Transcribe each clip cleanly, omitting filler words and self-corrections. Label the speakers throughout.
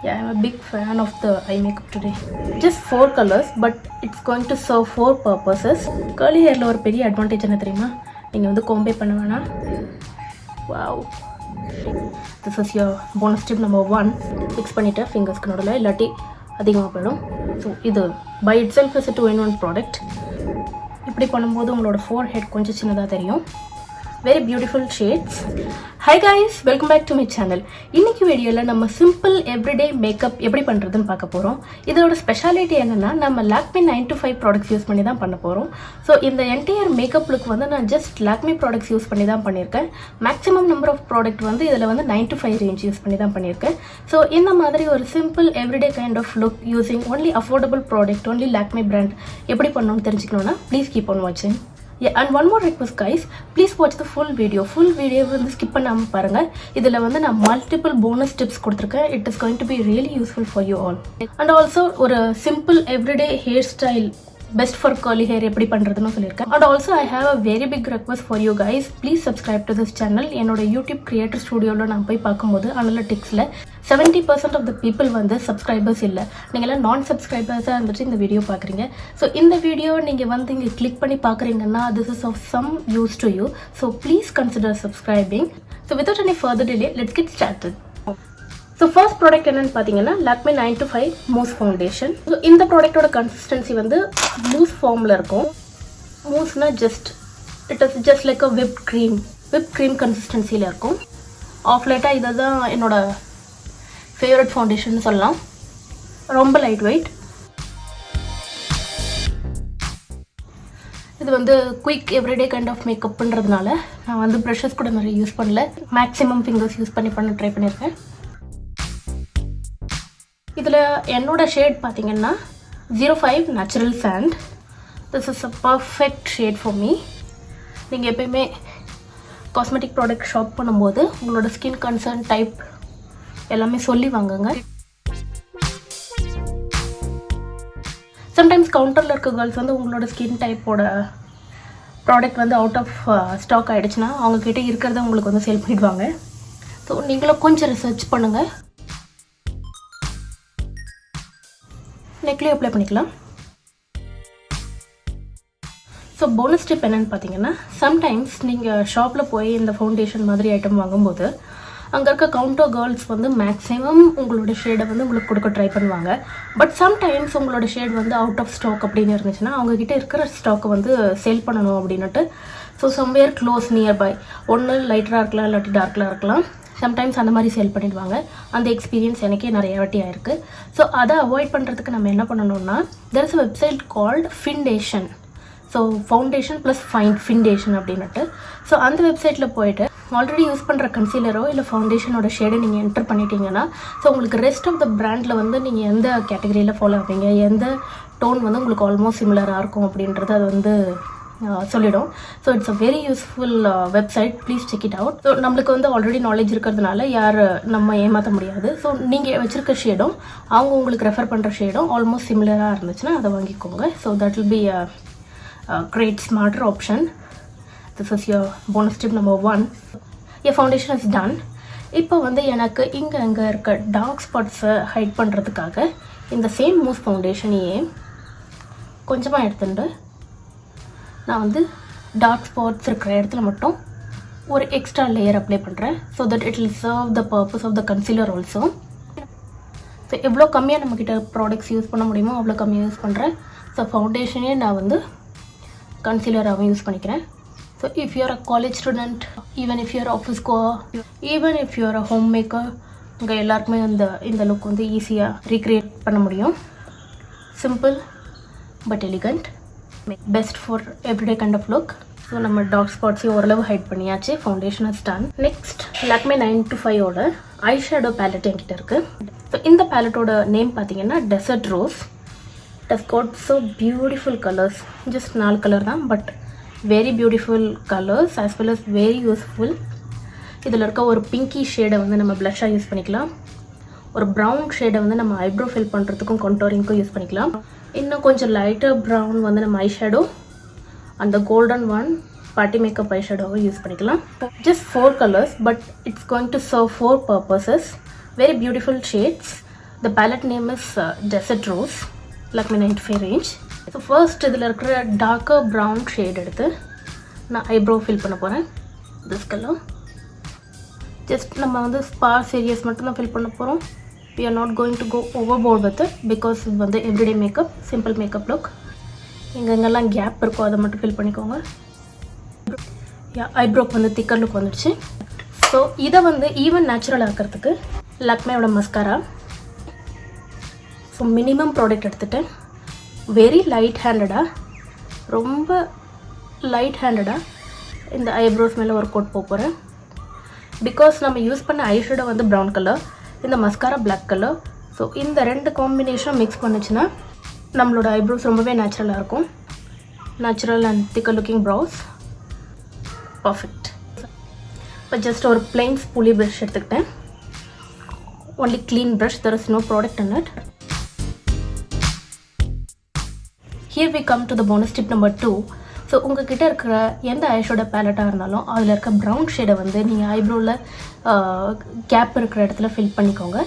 Speaker 1: Yeah, I'm a big fan of the eye makeup today. Just 4 colors, but it's going to serve 4 purposes. Curly hair la ஒரு பெரிய advantage என்ன தெரியுமா? நீங்க வந்து comb பண்ண வேணாம். Wow. This is your bonus tip number 1. Fix பண்ணிட்டு fingersக்கு நடுவுல இல்லாட்டி அதிகமாக போயிடும். ஸோ இது by itself is a 2-in-1 product. இப்படி பண்ணும்போது உங்களோட forehead கொஞ்சம் சின்னதாக தெரியும். Very beautiful shades. Hi guys, welcome back to my channel. இன்னைக்கு வீடியோல நம்ம சிம்பிள் எவ்ரிடே மேக்கப் எப்படி பண்றதுன்னு பார்க்க போறோம். இதோட ஸ்பெஷாலிட்டி என்னன்னா நம்ம LAKME 9 to 5 ப்ராடக்ட்ஸ் யூஸ் பண்ணி தான் பண்ண போறோம். ஸோ இந்த என்டையர் மேக்கப் லுக் வந்து நான் ஜஸ்ட் LAKME ப்ராடக்ட்ஸ் யூஸ் பண்ணி தான் பண்ணியிருக்கேன். மேக்ஸிமம் நம்பர் ஆஃப் ப்ராடக்ட் வந்து இதில் வந்து 9 to 5 ரேஞ்ச் யூஸ் பண்ணி தான் பண்ணியிருக்கேன். ஸோ இந்த மாதிரி ஒரு simple everyday kind of look using only affordable product only LAKME brand எப்படி பண்ணணும்னு தெரிஞ்சுக்கணும்னா ப்ளீஸ் கீப் ஆன் வாட்சிங். Yeah, and one more request guys, please watch the full video வந்து skip பண்ணாம பாருங்க. இதுல வந்து நான் multiple bonus tips கொடுத்திருக்கேன். It is going to be really useful for you all. And also ஒரு simple everyday hairstyle best for curly hair எப்படி பண்றதுன்னு சொல்லியிருக்கேன். And also I have a very big request for you guys, please subscribe to this channel. என்னோட YouTube creator studioல நான் போய் பார்க்கும்போது analyticsல 70% of the people வந்து subscribers இல்லை, நீங்களாம் நான் சப்ஸ்கிரைபர்ஸாக இருந்துட்டு இந்த வீடியோ பார்க்குறீங்க. ஸோ இந்த வீடியோ நீங்கள் வந்து இங்கே கிளிக் பண்ணி பார்க்குறீங்கன்னா this is of some use to you, so please consider subscribing. So without any further delay, let's get started. So first product என்னென்னு பார்த்தீங்கன்னா LAKME 9 to 5 mousse foundation. So இந்த ப்ராடக்டோட கன்சிஸ்டன்சி வந்து மூஸ் ஃபார்மில் இருக்கும். மூஸ்னா it is just like a whip cream கன்சிஸ்டன்சியில் இருக்கும். ஆஃப் லைட்டாக இதை தான் என்னோட ஃபேவரட் ஃபவுண்டேஷன் சொல்லலாம். ரொம்ப லைட் வெயிட். இது வந்து குயிக் எவ்ரிடே கைண்ட் ஆஃப் மேக்கப்ன்றதுனால நான் வந்து ப்ரஷஸ் கூட நிறைய யூஸ் பண்ணல, மேக்ஸிமம் ஃபிங்கர்ஸ் யூஸ் பண்ண ட்ரை பண்ணியிருக்கேன். இதில் என்னோட ஷேட் பார்த்தீங்கன்னா 05 natural sand. This is a perfect shade for me. நீங்கள் எப்பயுமே காஸ்மெட்டிக் ப்ராடக்ட் ஷாப் பண்ணும்போது உங்களோட ஸ்கின் கன்சர்ன் டைப் எல்லாமே சொல்லி வாங்குங்க. சம்டைம்ஸ் கவுண்டரில் இருக்க கேர்ள்ஸ் வந்து உங்களோட ஸ்கின் டைப்போட ப்ராடக்ட் வந்து அவுட் ஆஃப் ஸ்டாக் ஆகிடுச்சுன்னா அவங்கக்கிட்ட இருக்கிறத உங்களுக்கு வந்து சேல் பண்ணிடுவாங்க. ஸோ நீங்களும் கொஞ்சம் ரிசர்ச் பண்ணுங்கள். நெக்லேயும் அப்ளை பண்ணிக்கலாம். ஸோ போனஸ் டிப் என்னென்னு பார்த்தீங்கன்னா, சம்டைம்ஸ் நீங்கள் ஷாப்பில் போய் இந்த ஃபவுண்டேஷன் மாதிரி ஐட்டம் வாங்கும்போது அங்கே இருக்க கவுண்டர் கேர்ள்ஸ் வந்து மேக்ஸிமம் உங்களோட ஷேடை வந்து உங்களுக்கு கொடுக்க ட்ரை பண்ணுவாங்க. பட் சம்டைம்ஸ் உங்களோட ஷேட் வந்து அவுட் ஆஃப் ஸ்டாக் அப்படின்னு இருந்துச்சுன்னா அவங்கக்கிட்ட இருக்கிற ஸ்டாக்கை வந்து சேல் பண்ணணும் அப்படின்னுட்டு ஸோ சம்வேர் க்ளோஸ் நியர்பை ஒன்று லைட்டராக இருக்கலாம் இல்லாட்டி டார்க்கலாக இருக்கலாம், சம்டைம்ஸ் அந்த மாதிரி சேல் பண்ணிடுவாங்க. அந்த எக்ஸ்பீரியன்ஸ் எனக்கே நிறைய வாட்டி ஆயிருக்கு. ஸோ அதை அவாய்ட் பண்ணுறதுக்கு நம்ம என்ன பண்ணணும்னா, there is a website called Findation. So foundation plus Findation அப்படின்னுட்டு. ஸோ அந்த வெப்சைட்டில் போய்ட்டு ஆல்ரெடி யூஸ் பண்ணுற கன்சீலரோ இல்லை ஃபவுண்டேஷனோட ஷேடை நீங்கள் என்டர் பண்ணிட்டீங்கன்னா ஸோ உங்களுக்கு ரெஸ்ட் ஆஃப் த பிராண்டில் வந்து நீங்கள் எந்த கேட்டகரியில் ஃபாலோ ஆவீங்க, எந்த டோன் வந்து உங்களுக்கு ஆல்மோஸ்ட் சிமிலராக இருக்கும் அப்படின்றது அது வந்து சொல்லிடும். So it's a very useful website, please check it out. So நம்மளுக்கு வந்து ஆல்ரெடி நாலேஜ் இருக்கிறதுனால யார் நம்ம ஏமாற்ற முடியாது. ஸோ நீங்கள் வச்சுருக்க ஷேடும் அவங்க உங்களுக்கு ரெஃபர் பண்ணுற ஷேடும் ஆல்மோஸ்ட் சிமிலராக இருந்துச்சுன்னா அதை வாங்கிக்கோங்க. So that will be a great smarter option. This is your bonus tip number 1. Your foundation is done. இப்போ வந்து எனக்கு இங்கே இருக்க டார்க் ஸ்பாட்ஸை ஹைட் பண்ணுறதுக்காக இந்த சேம் மூஸ் ஃபவுண்டேஷனையே கொஞ்சமாக எடுத்துட்டு நான் வந்து டார்க் ஸ்பாட்ஸ் இருக்கிற இடத்துல மட்டும் ஒரு எக்ஸ்ட்ரா லேயர் அப்ளை பண்ணுறேன். So that it will serve the purpose of the concealer also. So எவ்வளோ கம்மியாக நம்மக்கிட்ட ப்ராடக்ட்ஸ் யூஸ் பண்ண முடியுமோ அவ்வளோ கம்மியாக யூஸ் பண்ணுறேன். ஸோ ஃபவுண்டேஷனே நான் வந்து கன்சீலராகவும் யூஸ் பண்ணிக்கிறேன். So if you're a college student, even if you're office goer, even if you're a homemaker, உங்கள் எல்லாருக்குமே இந்த லுக் வந்து ஈஸியாக ரீக்ரியேட் பண்ண முடியும். Simple but elegant, best for everyday kind of look. So நம்ம டார்க் ஸ்பாட்ஸையும் ஓரளவு ஹைட் பண்ணியாச்சு. Foundation is done. Next LAKME 9 to 5 eyeshadow palette என்கிட்ட இருக்குது. ஸோ இந்த பேலட்டோட நேம் பார்த்தீங்கன்னா desert rose. It has got so beautiful colors. Just 4 color தான், but very beautiful colors as well as very useful. இதில் இருக்க ஒரு பிங்கி ஷேடை வந்து நம்ம blush-ஆ யூஸ் பண்ணிக்கலாம். ஒரு ப்ரௌன் ஷேடை வந்து நம்ம ஐப்ரோ ஃபில் பண்ணுறதுக்கும் கண்டோரிங்க்கும் யூஸ் பண்ணிக்கலாம். இன்னும் கொஞ்சம் லைட்டர் ப்ரௌன் வந்து நம்ம ஐஷேடோ, அந்த கோல்டன் ஒன் பார்ட்டி மேக்கப் ஐஷேடோவை யூஸ் பண்ணிக்கலாம். Just 4 colors, but it's going to serve 4 purposes. Very beautiful shades. The palette name is Desert Rose, LAKME 95 range. So first இதில் இருக்கிற darker brown shade எடுத்து நான் eyebrow fill பண்ண போகிறேன். This color. Just நம்ம வந்து sparse areas மட்டும் தான் fill பண்ண போகிறோம். We are not going to go overboard with it because இது வந்து everyday makeup, simple makeup look. எங்கெங்கெல்லாம் கேப் இருக்கோ அதை மட்டும் fill பண்ணிக்கோங்க. ஐப்ரோக்கு வந்து திக்கர் லுக் வந்துடுச்சு. ஸோ இதை வந்து ஈவன் நேச்சுரல் ஆக்கிறதுக்கு லக்மேயோட மஸ்காரா. ஸோ மினிமம் ப்ராடக்ட் எடுத்துகிட்டேன். வெரி லைட் ஹேண்டடாக, ரொம்ப லைட் ஹேண்டடாக இந்த ஐப்ரோஸ் மேலே ஒரு கோட் போகிறேன். பிகாஸ் நம்ம யூஸ் பண்ண ஐஷேடோ வந்து ப்ரௌன் கலர், இந்த மஸ்காரா பிளாக் கலர். ஸோ இந்த ரெண்டு காம்பினேஷனும் மிக்ஸ் பண்ணுச்சுன்னா நம்மளோட ஐப்ரோஸ் ரொம்பவே நேச்சுரலாக இருக்கும். Natural and thicker looking brows. Perfect. இப்போ ஜஸ்ட் ஒரு பிளைன் ஸ்பூலி ப்ரஷ் எடுத்துக்கிட்டேன். Only clean brush, there is no product in it. Here we come to the bonus tip number 2. So உங்ககிட்ட இருக்கிற எந்த ஐஷேடோ பேலட்டாக இருந்தாலும் அதில் இருக்க ப்ரௌன் ஷேடை வந்து நீங்கள் ஐப்ரோவில் கேப் இருக்கிற இடத்துல ஃபில் பண்ணிக்கோங்க.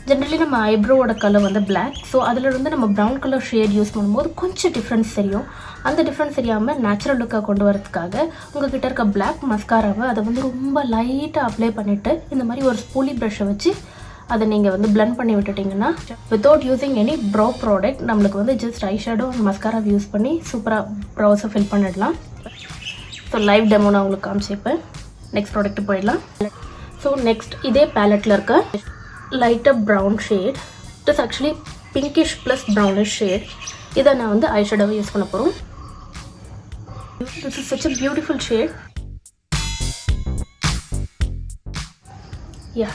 Speaker 1: ஜென்ரலி நம்ம ஐப்ரோவோட கலர் வந்து பிளாக். ஸோ அதிலிருந்து நம்ம ப்ரௌன் கலர் ஷேட் யூஸ் பண்ணும்போது கொஞ்சம் டிஃப்ரென்ஸ் தெரியும். அந்த டிஃப்ரென்ஸ் தெரியாமல் நேச்சுரல் லுக்காக கொண்டு வரதுக்காக உங்கள்கிட்ட இருக்க பிளாக் மஸ்காராவை அதை வந்து ரொம்ப லைட்டாக அப்ளை பண்ணிவிட்டு இந்த மாதிரி ஒரு ஸ்பூலி ப்ரஷ்ஷை வச்சு அதை நீங்கள் வந்து பிளெண்ட் பண்ணி விட்டுட்டிங்கன்னா without using any brow product நம்மளுக்கு வந்து ஜஸ்ட் ஐஷேடோ அண்ட் மஸ்காராவை யூஸ் பண்ணி சூப்பராக ப்ரௌஸை ஃபில் பண்ணிடலாம். ஸோ லைவ் டெமோ நான் உங்களுக்கு காமிச்சிப்பேன். நெக்ஸ்ட் ப்ராடக்ட்டு போயிடலாம். ஸோ நெக்ஸ்ட் இதே பேலட்டில் இருக்க lighter brown shade. It is actually pinkish plus brownish shade. இதை நான் வந்து eyeshadow யூஸ் பண்ண போகிறோம். This is such a beautiful shade. Yeah,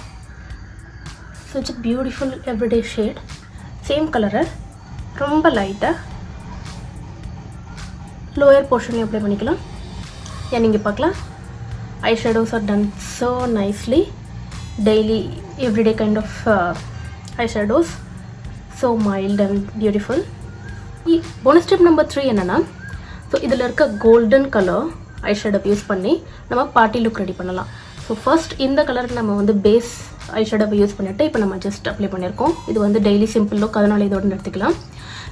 Speaker 1: such a beautiful everyday shade. Same color, ரொம்ப லைட்டாக லோயர் போர்ஷன்லையும் அப்ளை பண்ணிக்கலாம். ஏன் நீங்கள் பார்க்கலாம், eyeshadows are done so nicely. Daily everyday kind of eyeshadows, so mild and beautiful. Bonus tip number 3 என்னன்னா, so இதில் இருக்க golden colour eyeshadow use பண்ணி நம்ம பார்ட்டி லுக் ரெடி பண்ணலாம். ஸோ ஃபர்ஸ்ட் இந்த கலருக்கு நம்ம வந்து பேஸ் ஐஷேடோவை யூஸ் பண்ணிவிட்டு இப்போ நம்ம ஜஸ்ட் அப்ளை பண்ணியிருக்கோம். இது வந்து டெய்லி சிம்பிள் லுக், அதனால் இதோட எடுத்துக்கலாம்.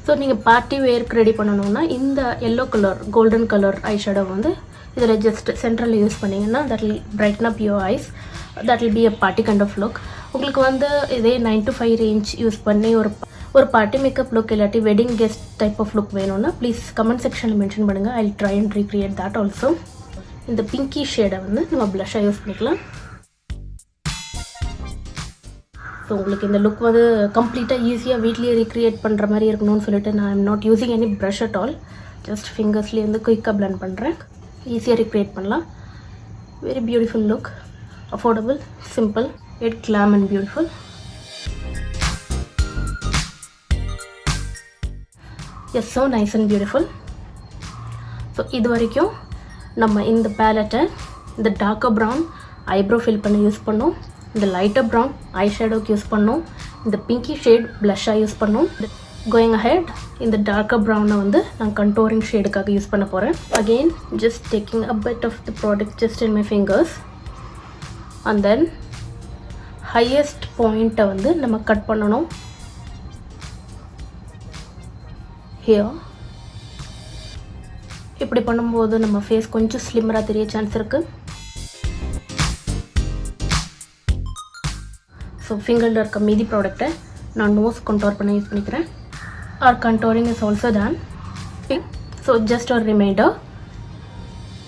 Speaker 1: ஸோ நீங்கள் பார்ட்டி வேர்க்கு ரெடி பண்ணணுன்னா இந்த yellow colour golden colour eyeshadow வந்து இதில் ஜஸ்ட் சென்ட்ரலில் யூஸ் பண்ணிங்கன்னா that will brighten up your eyes. That will be a party kind of look. உங்களுக்கு வந்து இதே 9 to 5 ரேஞ்ச் யூஸ் பண்ணி ஒரு பார்ட்டி மேக்கப் லுக் இல்லாட்டி wedding guest type of look வேணும்னா ப்ளீஸ் கமெண்ட் செக்ஷனில் மென்ஷன் பண்ணுங்கள். I try and recreate that also. இந்த பிங்கி ஷேடை வந்து நம்ம ப்ளஷ்ஷாக யூஸ் பண்ணிக்கலாம். ஸோ உங்களுக்கு இந்த லுக் வந்து கம்ப்ளீட்டாக ஈஸியாக வீட்லேயே ரீக்ரியேட் பண்ணுற மாதிரி இருக்கணும்னு சொல்லிட்டு நான் I'm not using any brush at all. Just ஃபிங்கர்ஸ்லேயே வந்து குயிக்காக பிளெண்ட் பண்ணுறேன். ஈஸியாக ரீக்ரியேட் பண்ணலாம். Very beautiful look. Affordable, simple, yet glam and beautiful. Yes, so nice and beautiful. So இது வரைக்கும் நம்ம இந்த பேலட்டை இந்த டார்க்கர் ப்ரௌன் ஐப்ரோ ஃபில் பண்ணி யூஸ் பண்ணோம், இந்த லைட்டர் ப்ரௌன் ஐ ஷேடோக்கு யூஸ் பண்ணோம், இந்த பிங்கி ஷேட் ப்ளஷ்ஷாக யூஸ் பண்ணோம். கோயிங் அஹெட் இந்த டார்க்கர் ப்ரௌனை வந்து நான் கண்டோரிங் ஷேடுக்காக யூஸ் பண்ண போகிறேன். Again just taking a bit of the product just in my fingers. And then highest point வந்து நம்ம கட் பண்ணணும். Here இப்படி பண்ணும்போது நம்ம ஃபேஸ் கொஞ்சம் ஸ்லிம்மராக தெரிய சான்ஸ் இருக்குது. ஸோ ஃபிங்கரில் இருக்க மீதி ப்ராடக்டை நான் நோஸ் கண்டோர் பண்ண யூஸ் பண்ணிக்கிறேன். Or contouring is also done. So just ஒரு ரிமைண்டர்,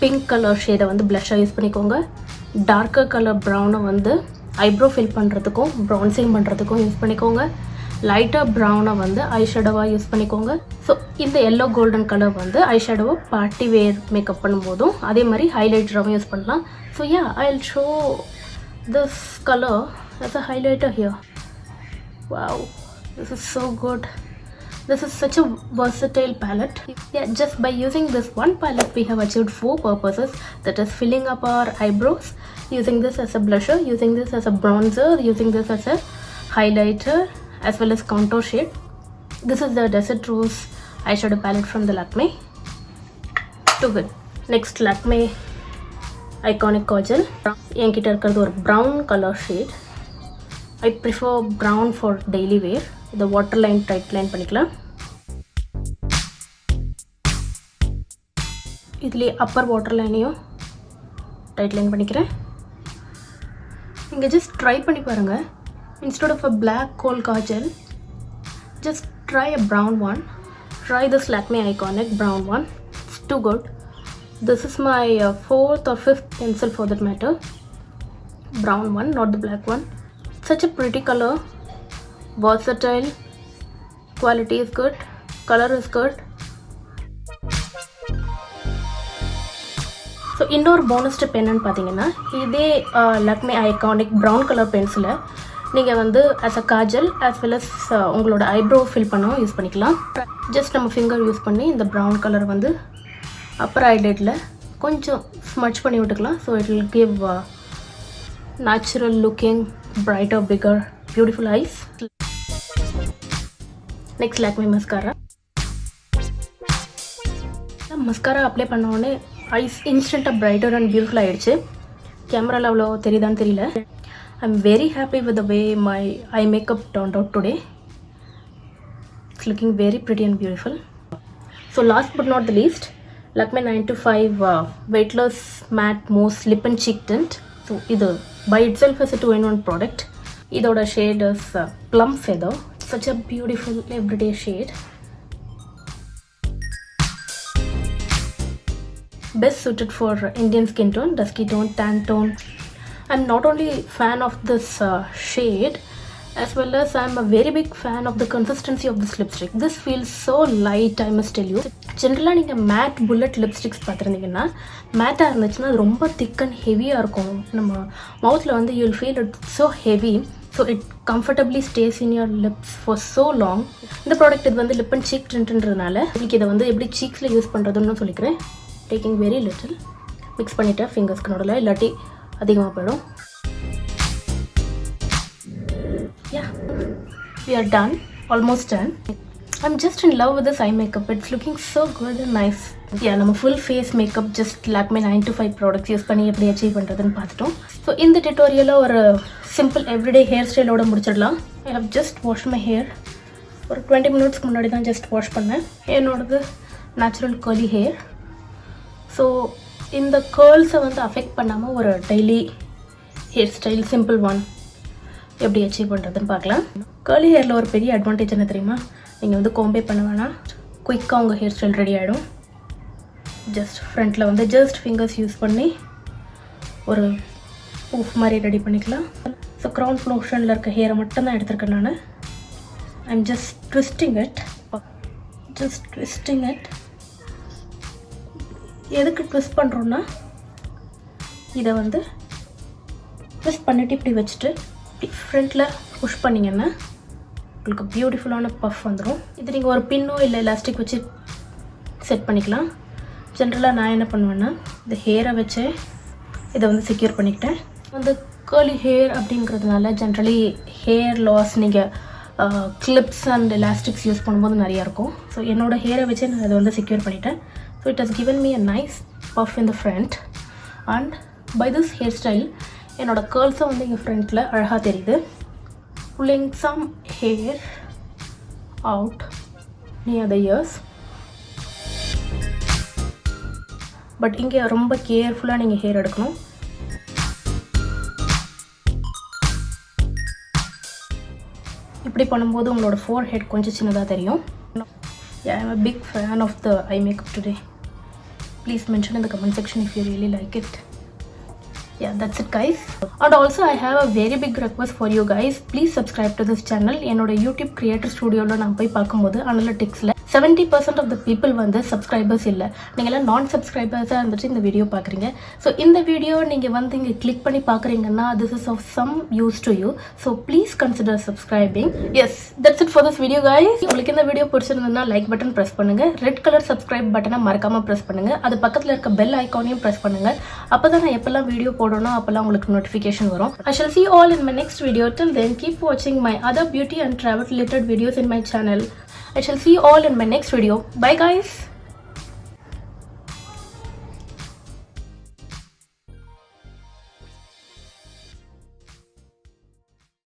Speaker 1: பிங்க் கலர் ஷேடை வந்து ப்ளஷ்ஷாக யூஸ் பண்ணிக்கோங்க. டார்க்கர் கலர் ப்ரௌனை வந்து ஐப்ரோ ஃபில் பண்ணுறதுக்கும் ப்ரௌன்சிங் பண்ணுறதுக்கும் யூஸ் பண்ணிக்கோங்க. லைட்டாக ப்ரௌனை வந்து ஐஷேடோவாக யூஸ் பண்ணிக்கோங்க. ஸோ இந்த எல்லோ கோல்டன் கலர் வந்து ஐஷேடோவை பார்ட்டி வேர் மேக்கப் பண்ணும்போதும் அதே மாதிரி ஹைலைட்டராகவும் யூஸ் பண்ணலாம். So yeah, I will show this colour as a highlighter here. Wow, this is so good. This is such a versatile palette. Yeah, just by using this one palette we have achieved 4 purposes. That is filling up our eyebrows, using this as a blusher, using this as a bronzer, using this as a highlighter as well as contour shade. This is the Desert Rose eyeshadow palette from the LAKME. Too good. Next, LAKME Iconic Kajal. என்கிட்ட இருக்கிறது ஒரு brown color shade. I prefer brown for daily wear. The waterline tight line பண்ணிக்கலாம். இதுல upper waterline-ஐயும் tight line பண்ணிக்கிறேன். நீங்க just try பண்ணி பாருங்க. Instead of a black kohl kajal, just try a brown one. Try this LAKME Iconic brown one. It's too good. This is my 4th or 5th pencil for that matter. Brown one, not the black one. Such a pretty color. Versatile. Quality is good. Color is good. So இன்னொரு bonus tip என்னன்னு பார்த்தீங்கன்னா, இதே LAKME Iconic brown color pencil நீங்கள் வந்து as a kajal as well as உங்களோட eyebrow fill பண்ணவும் use பண்ணிக்கலாம். Just நம்ம ஃபிங்கர் யூஸ் பண்ணி இந்த brown color வந்து upper eyelidல கொஞ்சம் smudge பண்ணி விட்டுக்கலாம். So it will give natural looking, brighter, bigger, beautiful eyes. Next LAKME mascara. Mascara apply பண்ண உடனே eyes instant brighter and beautiful ஆயிடுச்சு. கேமரால அவ்வளோ தெரியுதான்னு தெரியல. I'm very happy with the way my eye makeup turned out today. It's looking very pretty and beautiful. So last but not the least, LAKME 925 weightless matte mousse lip and cheek tint. So this by itself is a 2-in-1 product. Idoda shade is plum feather. Such a beautiful everyday shade. Best suited for Indian skin tone, dusky tone, tan tone. I'm not only fan of this shade, as well as I'm a very big fan of the consistency of this lipstick. This feels so light, I must tell you. Generally நீங்க matte bullet lipsticks பார்த்திருந்தீங்கன்னா matte இருந்துச்சுன்னா அது ரொம்ப thick and heavy இருக்கும். நம்ம மவுத்ல வந்து you'll feel it so heavy, so it comfortably stays in your lips for so long. இந்த product இது வந்து lip and cheek tintன்றதுனால உங்களுக்கு இதை வந்து எப்படி cheeksல யூஸ் பண்றதுன்னு சொல்லிக்கிறேன். Taking very little, mix பண்ணிட்டு fingersக்கு நடுவுல இல்லாட்டி அதிகமாக போயிடும். Yeah, we are done, almost done. I'm just in love with this eye makeup. It's looking so good and nice. Yeah, நம்ம full face makeup just LAKME 925 products use பண்ணி எப்படி achieve பண்ணுறதுன்னு பார்த்துட்டோம். ஸோ இந்த டியூட்டோரியலில் ஒரு சிம்பிள் எவ்ரிடே ஹேர் ஸ்டைலோட முடிச்சிடலாம். I have just washed my hair. ஒரு 20 minutes முன்னாடி தான் ஜஸ்ட் வாஷ் பண்ணேன். என்னோடது நேச்சுரல் curly hair. ஸோ இந்த கேர்ள்ஸை வந்து அஃபெக்ட் பண்ணாமல் ஒரு daily hair style simple one எப்படி அச்சீவ் பண்ணுறதுன்னு பார்க்கலாம். கேர்லி ஹேரில் ஒரு பெரிய அட்வான்டேஜ் என்ன தெரியுமா? நீங்கள் வந்து கோம்பே பண்ண வேணாம், குயிக்காக உங்கள் ஹேர் ஸ்டைல் ரெடி ஆகிடும். ஜஸ்ட் ஃப்ரண்ட்டில் வந்து ஜஸ்ட் ஃபிங்கர்ஸ் யூஸ் பண்ணி ஒரு பூஃப் மாதிரி ரெடி பண்ணிக்கலாம். ஸோ க்ரௌன் போர்ஷனில் இருக்க ஹேரை மட்டும் தான் எடுத்துருக்கேன் நான். I'm just twisting it. எதுக்கு ட்விஸ்ட் பண்ணுறோன்னா இதை வந்து ட்விஸ்ட் பண்ணிவிட்டு இப்படி வச்சுட்டு ஃப்ரண்ட்டில் புஷ் பண்ணிங்கன்னா உங்களுக்கு பியூட்டிஃபுல்லான பஃப் வந்துடும். இது நீங்கள் ஒரு பின்னோ இல்லை எலாஸ்டிக் வச்சு செட் பண்ணிக்கலாம். ஜென்ரலாக நான் என்ன பண்ணுவேன்னா இந்த ஹேரை வச்சு இதை வந்து செக்யூர் பண்ணிக்கிட்டேன். வந்து கேர்லி ஹேர் அப்படிங்கிறதுனால ஜென்ரலி ஹேர் லாஸ் நீங்கள் கிளிப்ஸ் அண்ட் எலாஸ்டிக்ஸ் யூஸ் பண்ணும்போது நிறையா இருக்கும். ஸோ என்னோடய ஹேரை வச்சு நான் அதை வந்து செக்யூர் பண்ணிட்டேன். So it has given me a nice puff in the front, and by this hairstyle என்னோட curls வந்து இங்கே ஃப்ரண்ட்டில் அழகாக தெரியுது. pulling some hair out near the ears, but இங்கே ரொம்ப கேர்ஃபுல்லாக நீங்கள் ஹேர் எடுக்கணும். இப்படி பண்ணும்போது உங்களோட forehead கொஞ்சம் சின்னதாக தெரியும். Yeah, I'm a big fan of the eye makeup today. Please mention in the comment section if you really like it. Yeah, that's it guys. And also I have a very big request for you guys. Please subscribe to this channel. என்னோட YouTube Creator Studioல நான் போய் பார்க்கும்போது அனலிட்டிக்ஸில் 70% of the people வந்து subscribers இல்லை. நீங்களாம் நான் சப்ஸ்கிரைபர்ஸாக இருந்துட்டு இந்த வீடியோ பார்க்குறீங்க. ஸோ இந்த வீடியோ நீங்கள் வந்து இங்கே கிளிக் பண்ணி பார்க்குறீங்கன்னா this is of some use to you. So please consider subscribing. Yes, that's it for this video guys. உங்களுக்கு இந்த வீடியோ பிடிச்சிருந்ததுன்னா லைக் பட்டன் ப்ரெஸ் பண்ணுங்க. ரெட் கலர் சப்ஸ்கிரைப் பட்டனை மறக்காமல் ப்ரெஸ் பண்ணுங்க. அது பக்கத்தில் இருக்க பெல் ஐக்கானையும் ப்ரெஸ் பண்ணுங்க. அப்போ தான் நான் எப்பெல்லாம் வீடியோ போடணும் அப்போல்லாம் உங்களுக்கு நோட்டிஃபிகேஷன் வரும். I shall see you all in my next video. Till then, keep watching my other beauty and travel related videos in my channel. I shall see you all in my next video. Bye guys.